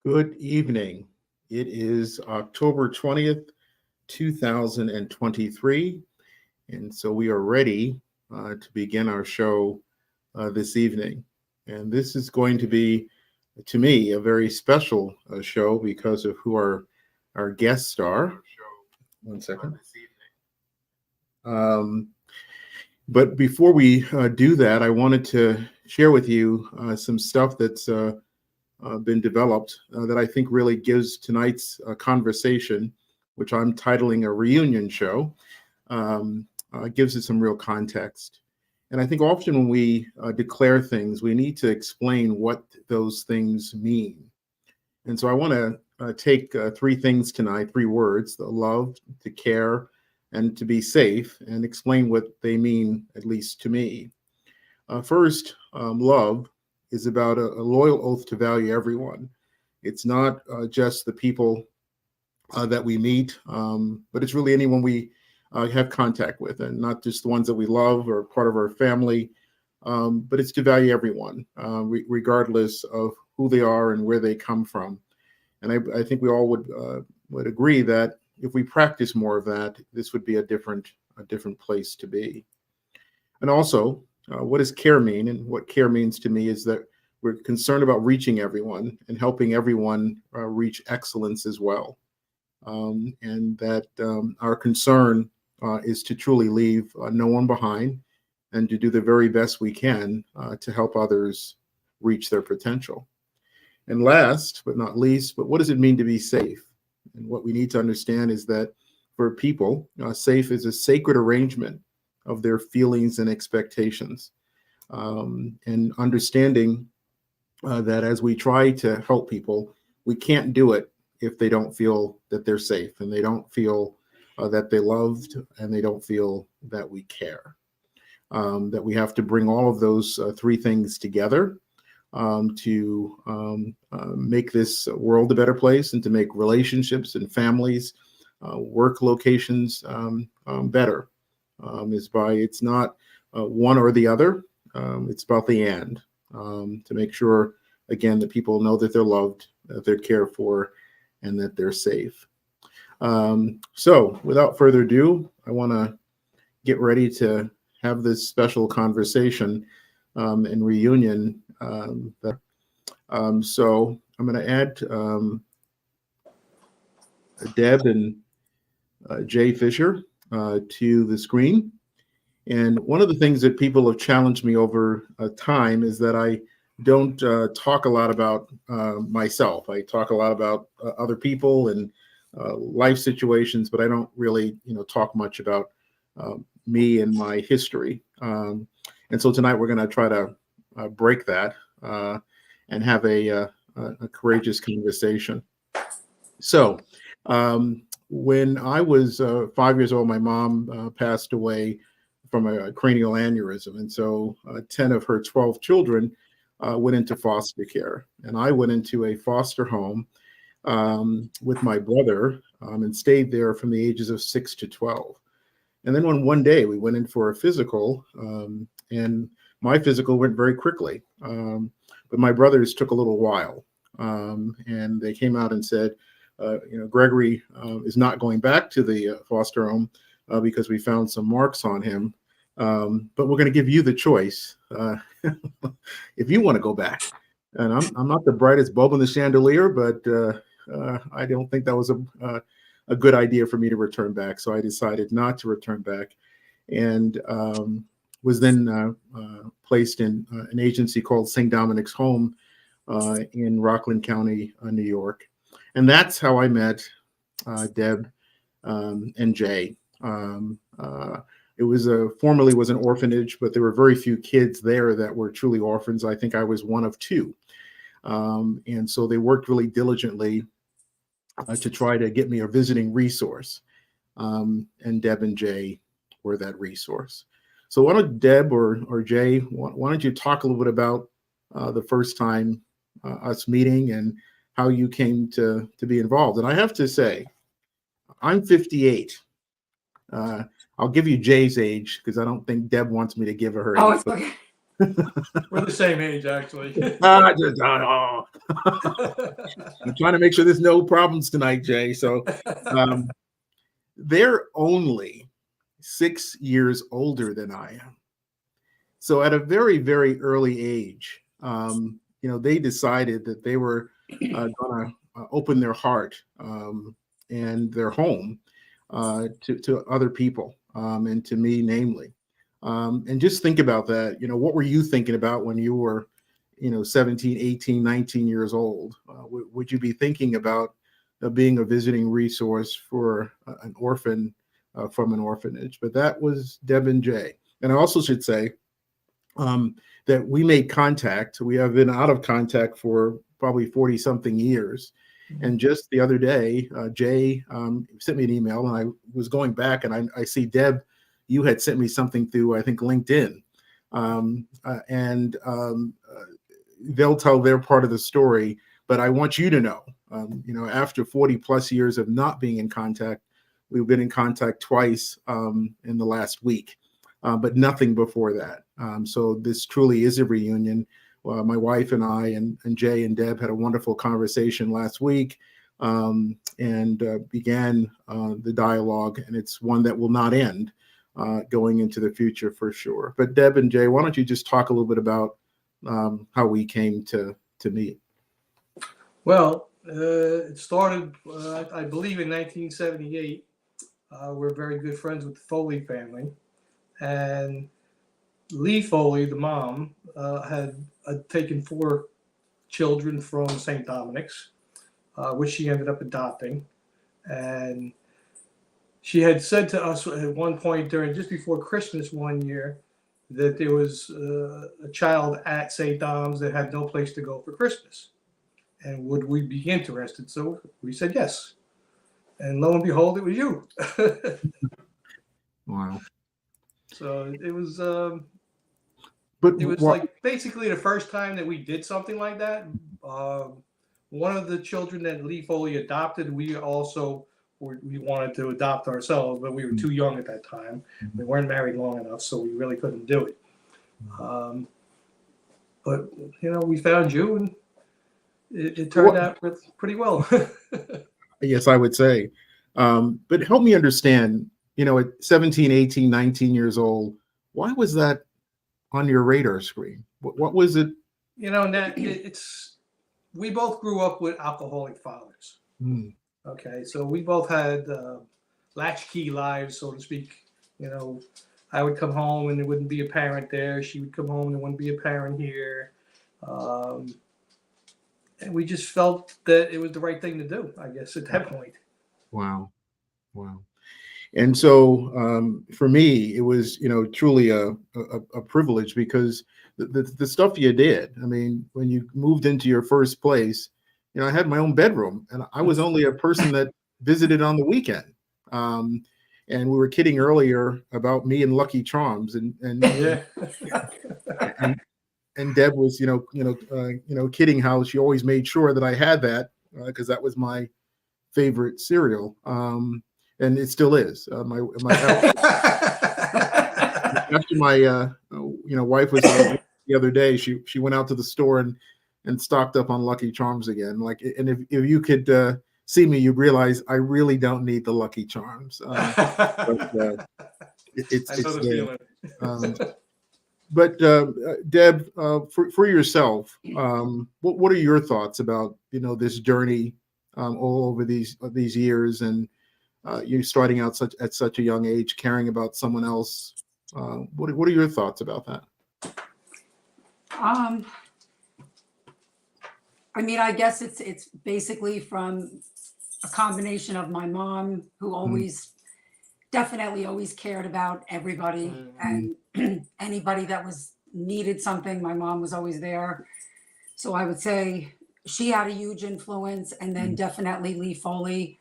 Good evening. It is October 20th, 2023. And so we are ready to begin our show this evening. And this is going to be, to me, a very special show because of who our guests are. One second. But before we do that, I wanted to share with you some stuff that's been developed that I think really gives tonight's conversation, which I'm titling a reunion show, gives it some real context. And I think often when we declare things, we need to explain what those things mean. And so I want to take three things tonight, three words: the love, to care, and to be safe, and explain what they mean, at least to me. First, love is about a loyal oath to value everyone. It's not just the people that we meet, but it's really anyone we have contact with, and not just the ones that we love or part of our family, but it's to value everyone, regardless of who they are and where they come from. And I think we all would agree that if we practice more of that, this would be a different place to be. And also, what does care mean? And what care means to me is that we're concerned about reaching everyone and helping everyone reach excellence as well. And that our concern is to truly leave no one behind and to do the very best we can to help others reach their potential. And last but not least, but what does it mean to be safe? And what we need to understand is that for people, safe is a sacred arrangement of their feelings and expectations. And understanding that as we try to help people, we can't do it if they don't feel that they're safe, and they don't feel that they're loved, and they don't feel that we care. That we have to bring all of those three things together to make this world a better place, and to make relationships and families, work locations better. It's not one or the other. It's about the and, to make sure, again, that people know that they're loved, that they're cared for, and that they're safe. So without further ado, I want to get ready to have this special conversation and reunion. So I'm going to add Deb and Jay Fisher to the screen. And one of the things that people have challenged me over time is that I don't talk a lot about myself. I talk a lot about other people and life situations, but I don't really, talk much about me and my history. And so tonight we're going to try to break that and have a courageous conversation. So when I was 5 years old, my mom passed away from a cranial aneurysm. And so 10 of her 12 children went into foster care. And I went into a foster home with my brother and stayed there from the ages of 6 to 12. And then one day we went in for a physical, and my physical went very quickly. But my brother's took a little while. And they came out and said, Gregory is not going back to the foster home because we found some marks on him. But we're going to give you the choice if you want to go back. And I'm not the brightest bulb in the chandelier, but I don't think that was a good idea for me to return back. So I decided not to return back, and was then placed in an agency called St. Dominic's Home in Rockland County, New York. And that's how I met Deb and Jay. It was formerly was an orphanage, but there were very few kids there that were truly orphans. I think I was one of two. And so they worked really diligently to try to get me a visiting resource. And Deb and Jay were that resource. So why don't Deb or Jay, why don't you talk a little bit about the first time us meeting and how you came to be involved? And I have to say, I'm 58. I'll give you Jay's age because I don't think Deb wants me to give her. Oh, it's okay. We're the same age, actually. I'm trying to make sure there's no problems tonight, Jay. So they're only 6 years older than I am. So at a very, very early age, they decided that they were going to open their heart and their home to other people, and to me, namely. And just think about that. What were you thinking about when you were, 17, 18, 19 years old? Would you be thinking about being a visiting resource for an orphan from an orphanage? But that was Deb and Jay. And I also should say that we made contact. We have been out of contact for probably 40 something years. And just the other day, Jay sent me an email, and I was going back, and I see, Deb, you had sent me something through, I think, LinkedIn. And they'll tell their part of the story. But I want you to know, after 40 plus years of not being in contact, we've been in contact twice in the last week, but nothing before that. So this truly is a reunion. My wife and I and Jay and Deb had a wonderful conversation last week, and began the dialogue, and it's one that will not end going into the future for sure. But Deb and Jay, why don't you just talk a little bit about how we came to meet? Well, it started, I believe, in 1978. We're very good friends with the Foley family, and Lee Foley, the mom, had taken 4 children from St. Dominic's, which she ended up adopting. And she had said to us at one point just before Christmas one year, that there was a child at St. Dom's that had no place to go for Christmas. And would we be interested? So we said yes. And lo and behold, it was you. Wow. So it was... But it was like basically the first time that we did something like that. One of the children that Lee Foley adopted, we wanted to adopt ourselves, but we were too young at that time. We weren't married long enough, so we really couldn't do it. But we found you, and it turned out pretty well. Yes, I would say. But help me understand, at 17, 18, 19 years old, why was that on your radar screen? What was it? We both grew up with alcoholic fathers. Okay, so we both had latchkey lives, so to speak. I would come home and there wouldn't be a parent there. She would come home and there wouldn't be a parent here. And we just felt that it was the right thing to do, I guess, at that point. Wow. And so for me, it was, truly a privilege, because the stuff you did, I mean, when you moved into your first place, I had my own bedroom, and I was only a person that visited on the weekend. And we were kidding earlier about me and Lucky Charms, and Deb was, kidding how she always made sure that I had that, because that was my favorite cereal. And it still is. After my wife was the other day, she went out to the store and stocked up on Lucky Charms again. And if you could see me, you'd realize I really don't need the Lucky Charms. But Deb, for yourself, what are your thoughts about this journey all over these years, and you starting out at such a young age, caring about someone else? What are your thoughts about that? I mean, I guess it's basically from a combination of my mom, who definitely always cared about everybody, and anybody that needed something, my mom was always there. So I would say she had a huge influence, and then definitely Lee Foley.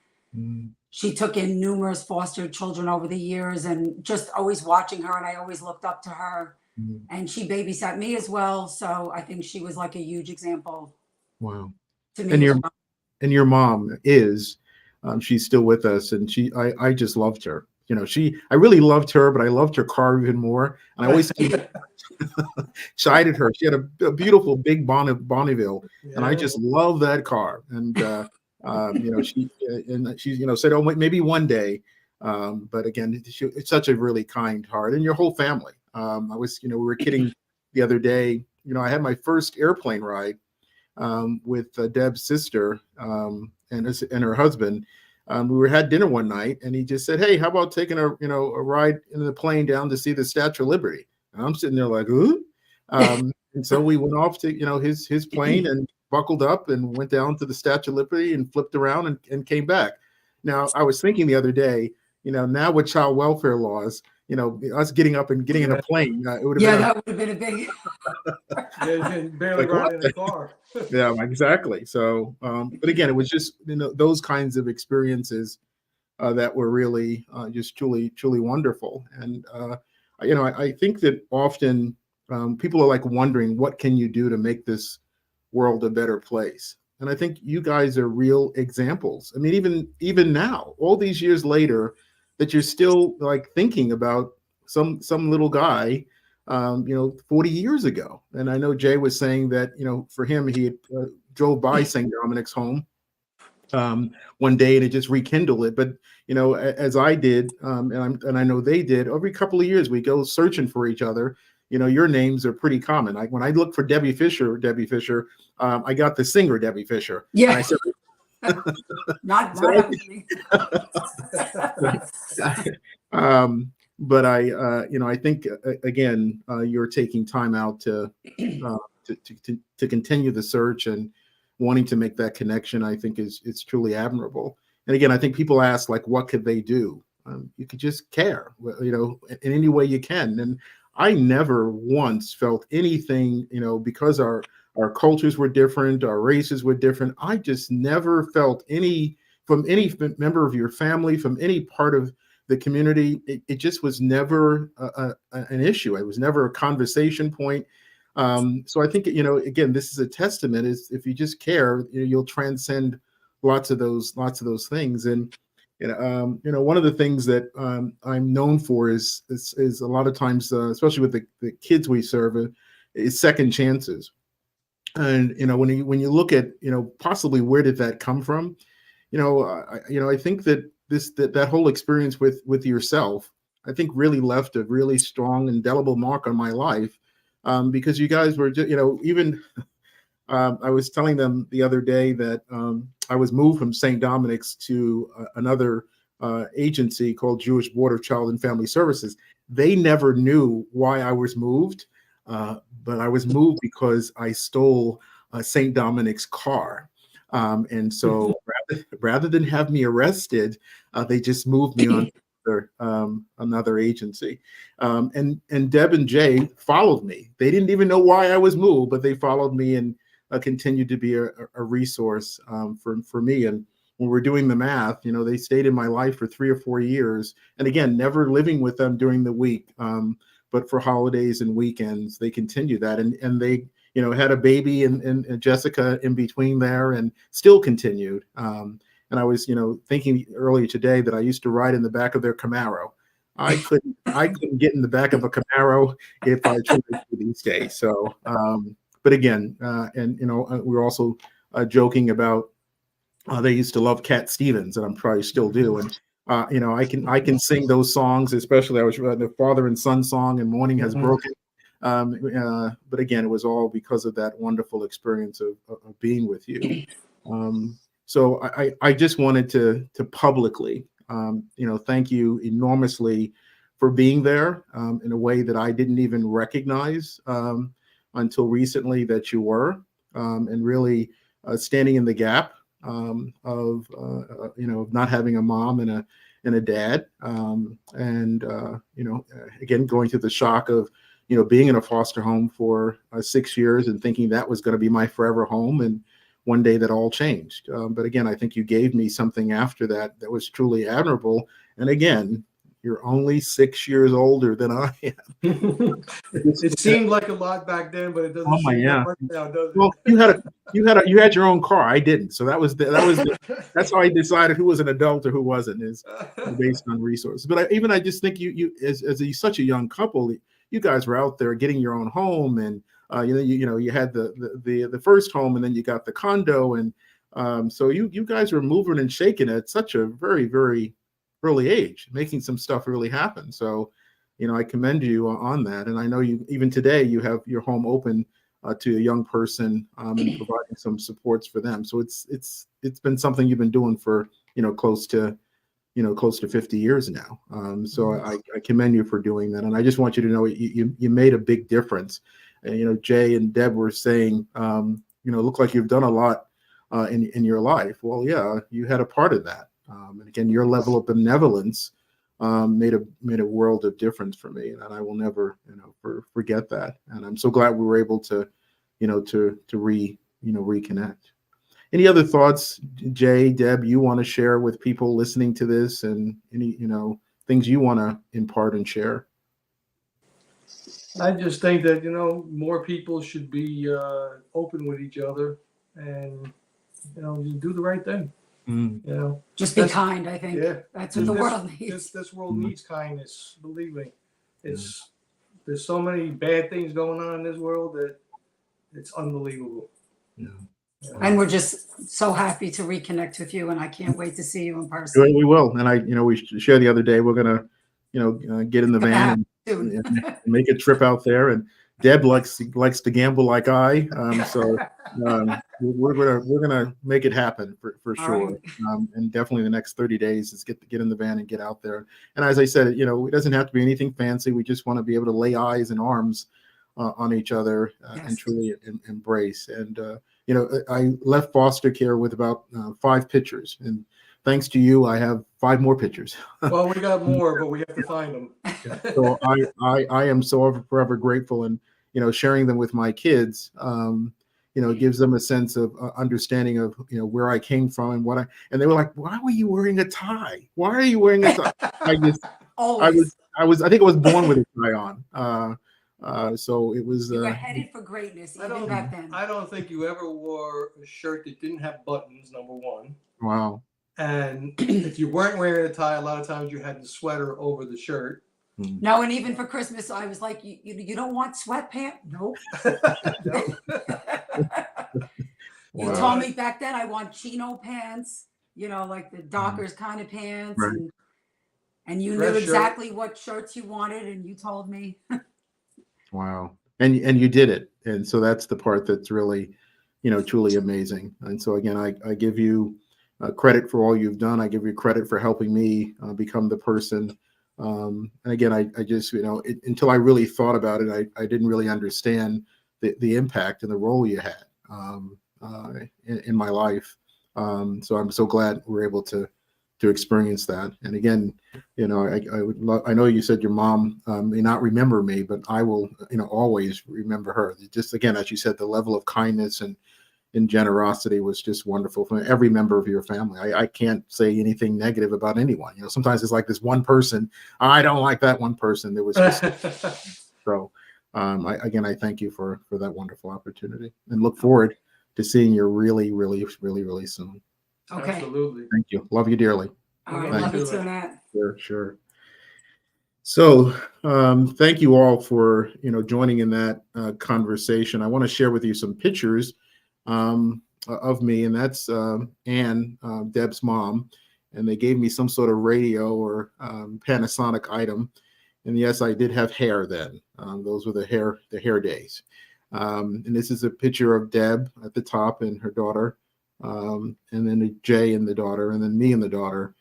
She took in numerous foster children over the years, and just always watching her, and I always looked up to her. And she babysat me as well, so I think she was like a huge example. Wow. To me. And your mom is, she's still with us, and I just loved her. I really loved her, but I loved her car even more. And I always say, chided her. She had a beautiful big Bonneville, and I Yeah. just love that car. And she said, oh, maybe one day. But again, it's such a really kind heart, and your whole family. We were kidding the other day. I had my first airplane ride with Deb's sister and her husband. We had dinner one night, and he just said, "Hey, how about taking a ride in the plane down to see the Statue of Liberty?" And I'm sitting there like, "Ooh." And so we went off to his plane and buckled up and went down to the Statue of Liberty and flipped around and came back. Now I was thinking the other day, now with child welfare laws, us getting up and getting in a plane, it would have been that would have been a big. Yeah, barely like, riding in the car. yeah, exactly. So, but again, it was just those kinds of experiences that were really just truly wonderful. And I think that often people are like wondering, what can you do to make this world a better place? And I think you guys are real examples. I mean, even now, all these years later, that you're still like thinking about some little guy 40 years ago. And I know Jay was saying that, for him, he had, drove by St. Dominic's home one day and it just rekindled it. But, as I did, and I know they did, every couple of years we go searching for each other. Your names are pretty common. When I look for Debbie Fisher, I got the singer Debbie Fisher. Yeah. And I said, not but I think again, you're taking time out to continue the search and wanting to make that connection. I think it's truly admirable. And again, I think people ask, like, what could they do? You could just care, in any way you can. And I never once felt anything, because our cultures were different, our races were different. I just never felt from any member of your family, from any part of the community. It just was never an issue. It was never a conversation point. So I think, again, this is a testament, is if you just care, you'll transcend lots of those things. And, one of the things that I'm known for is a lot of times, especially with the kids we serve, is second chances. And, when you look at, possibly where did that come from? I think that that whole experience with yourself, I think really left a really strong, indelible mark on my life. Because you guys were just, even I was telling them the other day that I was moved from St. Dominic's to another agency called Jewish Board of Child and Family Services. They never knew why I was moved, but I was moved because I stole St. Dominic's car. And so rather than have me arrested, they just moved me on another agency. And Deb and Jay followed me. They didn't even know why I was moved, but they followed me and continued to be a resource for me. And when we're doing the math, they stayed in my life for 3 or 4 years. And again, never living with them during the week, but for holidays and weekends, they continue that. And they, had a baby and Jessica in between there, and still continued. And I was, thinking earlier today that I used to ride in the back of their Camaro. I couldn't get in the back of a Camaro if I tried to these days. So, but again, and we were also joking about they used to love Cat Stevens, and I'm probably still do. And I can sing those songs, especially I was the father and son song, and Morning Has Broken. But again, it was all because of that wonderful experience of being with you. So I just wanted to publicly, thank you enormously for being there in a way that I didn't even recognize until recently that you were, and really standing in the gap of not having a mom and a dad, and again going through the shock of being in a foster home for 6 years and thinking that was going to be my forever home, and one day that all changed. But again, I think you gave me something after that was truly admirable. And again, you're only 6 years older than I am. It seemed like a lot back then, but it doesn't seem that much now, does it? Well, you had your own car. I didn't. So that's how I decided who was an adult or who wasn't, is based on resources. But I just think you as such a young couple, you guys were out there getting your own home, and you had the first home, and then you got the condo, and so you guys were moving and shaking at such a very, very early age, making some stuff really happen. So, I commend you on that, and I know you even today you have your home open to a young person and providing some supports for them. So it's been something you've been doing for close to 50 years now. So I commend you for doing that, and I just want you to know you made a big difference. And, Jay and Deb were saying, look like you've done a lot in your life. Well, yeah, you had a part of that, and again, your level of benevolence made a world of difference for me, and I will never forget that. And I'm so glad we were able to reconnect. Any other thoughts, Jay, Deb, you want to share with people listening to this, and any things you want to impart and share? I just think that more people should be open with each other, and just do the right thing. Just be kind. I think that's what the world needs. This world needs kindness. Believe me, there's so many bad things going on in this world that it's unbelievable. And we're just so happy to reconnect with you, and I can't wait to see you in person. We will, and we shared the other day. We're gonna, get in the van and make a trip out there. And Deb likes to gamble like I, so we're gonna make it happen for sure. Right. And definitely the next 30 days is get in the van and get out there. And as I said, it doesn't have to be anything fancy. We just want to be able to lay eyes and arms on each other and truly embrace. And I left foster care with about 5 pictures, and thanks to you, I have 5 more pictures. Well, we got more, but we have to find them. So I am so forever grateful, and sharing them with my kids, gives them a sense of understanding of where I came from and they were like, "Why were you wearing a tie? Why are you wearing a tie?" I think I was born with a tie on. So it was. You were headed for greatness even back then. I don't think you ever wore a shirt that didn't have buttons. Number one. Wow. And if you weren't wearing a tie, a lot of times you had the sweater over the shirt. No, and even for Christmas, I was like, "You don't want sweatpants? Nope." You told me back then I want chino pants. Like the Dockers kind of pants, right. and you knew exactly what shirts you wanted, and you told me. Wow. And you did it. And so that's the part that's really, truly amazing. And so again, I give you credit for all you've done. I give you credit for helping me become the person. And again, I just, until I really thought about it, I didn't really understand the impact and the role you had in my life. So I'm so glad we're able to experience that. And again, I know you said your mom may not remember me, but I will, always remember her. Just again, as you said, the level of kindness and generosity was just wonderful from every member of your family. I can't say anything negative about anyone. Sometimes it's like this one person. I don't like that one person. There was just so. I thank you for that wonderful opportunity, and look forward to seeing you really, really, really, really soon. Okay. Absolutely. Thank you. Love you dearly. All right. Love you too, Matt. Sure. So thank you all for joining in that conversation. I want to share with you some pictures of me, and that's Anne, Deb's mom, and they gave me some sort of radio or Panasonic item. And yes, I did have hair then. Those were the hair days. And this is a picture of Deb at the top and her daughter, and then Jay and the daughter, and then me and the daughter,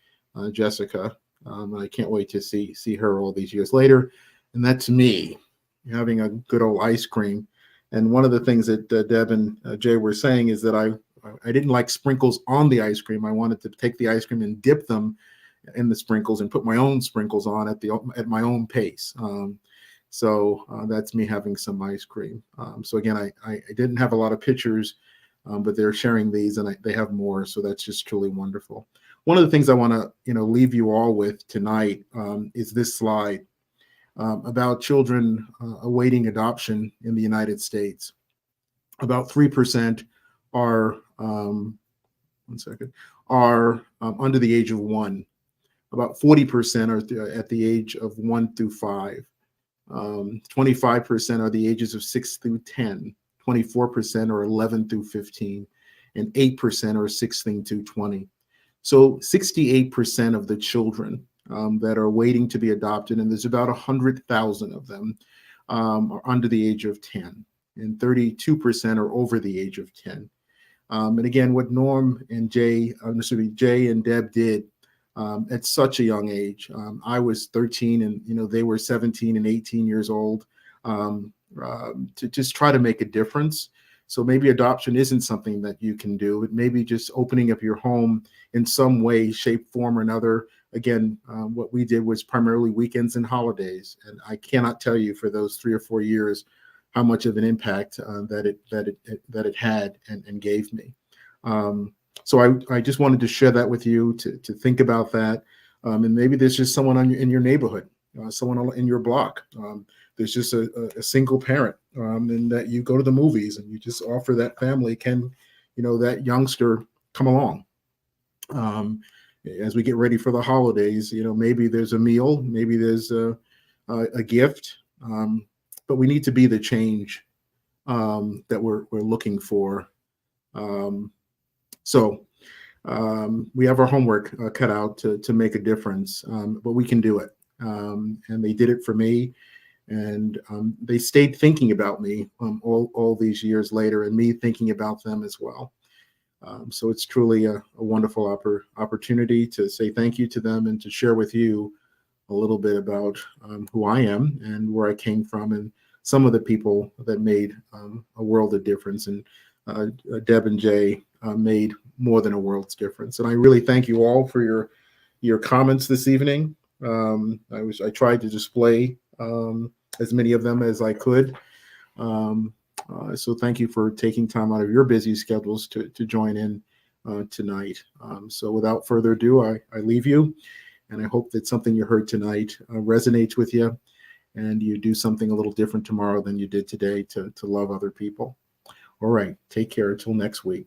Jessica. I can't wait to see her all these years later. And that's me having a good old ice cream. And one of the things that Deb and Jay were saying is that I didn't like sprinkles on the ice cream. I wanted to take the ice cream and dip them in the sprinkles and put my own sprinkles on at my own pace. So that's me having some ice cream. So again, I didn't have a lot of pictures, but they're sharing these, and they have more. So that's just truly wonderful. One of the things I want to leave you all with tonight is this slide about children awaiting adoption in the United States. About 3% are under the age of 1. About 40% are at the age of 1 through 5. 25% are the ages of 6 through 10, 24% are 11 through 15, and 8% are 16 through 20. So 68% of the children that are waiting to be adopted, and there's about 100,000 of them, are under the age of 10, and 32% are over the age of 10. And again, what Norm and Jay and Deb did at such a young age. I was 13, and they were 17 and 18 years old, to just try to make a difference. So maybe adoption isn't something that you can do. It may be just opening up your home in some way, shape, form, or another. Again, what we did was primarily weekends and holidays, and I cannot tell you for those 3 or 4 years how much of an impact that it had and gave me. So I just wanted to share that with you to think about that, and maybe there's just someone in your neighborhood, someone in your block. There's just a single parent, and that you go to the movies and you just offer that family, can that youngster come along. As we get ready for the holidays, maybe there's a meal, maybe there's a gift, but we need to be the change that we're looking for. So we have our homework cut out to make a difference, but we can do it. And they did it for me, and they stayed thinking about me all these years later, and me thinking about them as well. So it's truly a wonderful opportunity to say thank you to them and to share with you a little bit about who I am and where I came from, and some of the people that made a world of difference. And Deb and Jay made more than a world's difference. And I really thank you all for your comments this evening. I tried to display as many of them as I could. So thank you for taking time out of your busy schedules to join in tonight. So without further ado, I leave you, and I hope that something you heard tonight resonates with you, and you do something a little different tomorrow than you did today to love other people. All right, take care until next week.